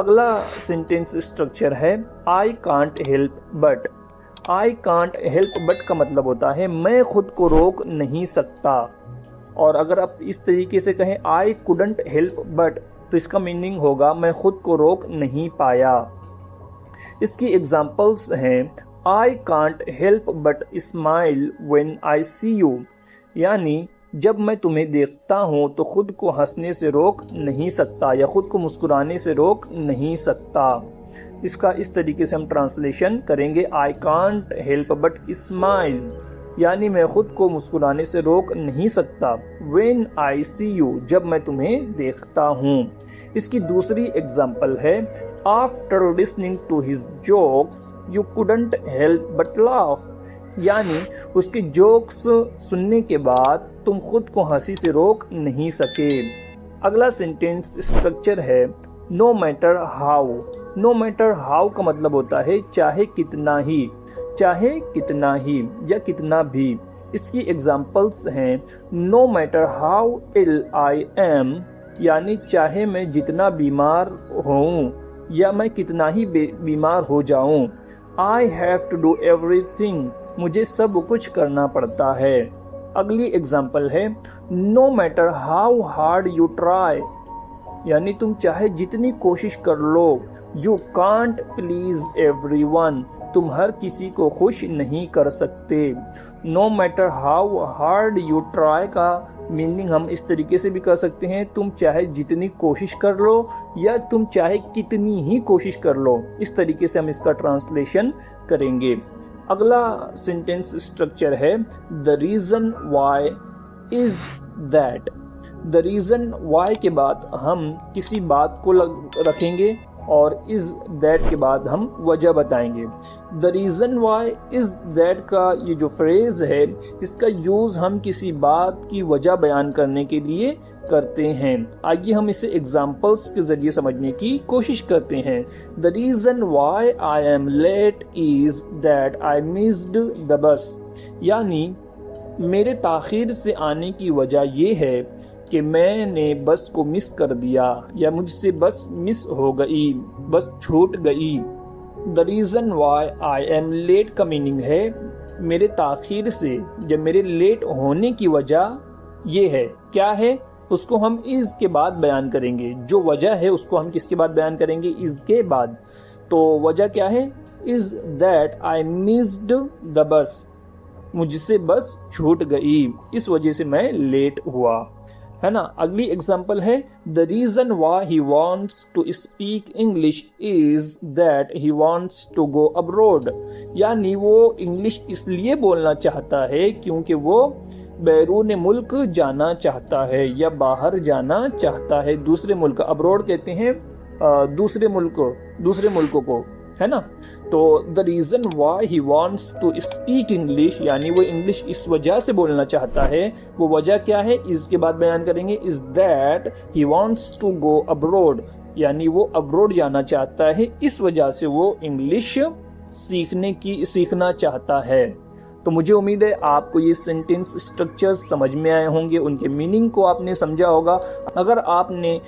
अगला sentence structure है I can't help but. I can't help but का मतलब होता है मैं खुद को रोक नहीं सकता। और अगर आप इस तरीके से कहें आई कुडंट हेल्प बट, तो इसका मीनिंग होगा मैं खुद को रोक नहीं पाया। इसकी एग्जाम्पल्स हैं I can't help but smile when I C you, यानी जब मैं तुम्हें देखता हूँ तो खुद को हंसने से रोक नहीं सकता या खुद को मुस्कुराने से रोक नहीं सकता। इसका इस तरीके से हम ट्रांसलेशन करेंगे I can't help but smile, यानी मैं खुद को मुस्कुराने से रोक नहीं सकता। व्हेन आई सी यू, जब मैं तुम्हें देखता हूँ। इसकी दूसरी एग्जाम्पल है after listening to his jokes you couldn't help but laugh, यानी उसके जोक्स सुनने के बाद तुम खुद को हंसी से रोक नहीं सके। अगला सेंटेंस स्ट्रक्चर है no matter how. No matter how का मतलब होता है चाहे कितना ही, चाहे कितना ही या कितना भी। इसकी एग्जाम्पल्स हैं no matter how ill I am, यानी चाहे मैं जितना बीमार हूँ या मैं कितना ही बीमार हो जाऊँ। I have to do everything, मुझे सब कुछ करना पड़ता है। अगली एग्जाम्पल है no matter how hard you try, यानी तुम चाहे जितनी कोशिश कर लो। यू कांट प्लीज एवरीवन, तुम हर किसी को खुश नहीं कर सकते। No matter how hard you try का मीनिंग हम इस तरीके से भी कर सकते हैं तुम चाहे जितनी कोशिश कर लो या तुम चाहे कितनी ही कोशिश कर लो। इस तरीके से हम इसका ट्रांसलेशन करेंगे। अगला सेंटेंस स्ट्रक्चर है the reason why is that. The reason why के बाद हम किसी बात को रखेंगे और इज दैट के बाद हम वजह बताएंगे। The reason why is that का ये जो फ्रेज है, इसका यूज हम किसी बात की वजह बयान करने के लिए करते हैं। आइए हम इसे एग्जाम्पल्स के जरिए समझने की कोशिश करते हैं। The reason why I am late is that I missed the bus, यानी मेरे ताखीर से आने की वजह ये है कि मैंने बस को मिस कर दिया या मुझसे बस मिस हो गई, बस छूट गई। The reason why I am late का मीनिंग है मेरे ताखीर से या मेरे लेट होने की वजह ये है। क्या है उसको हम इज़ के बाद बयान करेंगे। जो वजह है उसको हम किसके बाद बयान करेंगे? इज़ के बाद। तो वजह क्या है? Is that I missed the बस, मुझसे बस छूट गई, इस वजह से मैं लेट हुआ, है ना। अगली एग्जाम्पल है the reason why he wants to speak English is that he wants to go abroad, यानी वो इंग्लिश इसलिए बोलना चाहता है क्योंकि वो बैरून मुल्क जाना चाहता है या बाहर जाना चाहता है। दूसरे मुल्क, अब्रोड कहते हैं दूसरे मुल्कों को, है ना। तो the reason why he wants to speak English, यानी वो इंग्लिश इस वजह से बोलना चाहता है, वो वजह क्या है? इस के बाद बयान करेंगे is that he wants to go abroad, यानी वो अब्रोड जाना चाहता है, इस वजह से वो इंग्लिश सीखना चाहता है। तो मुझे उम्मीद है आपको ये सेंटेंस स्ट्रक्चर्स समझ में आए होंगे, उनके मीनिंग को आपने समझा होगा। अगर आपने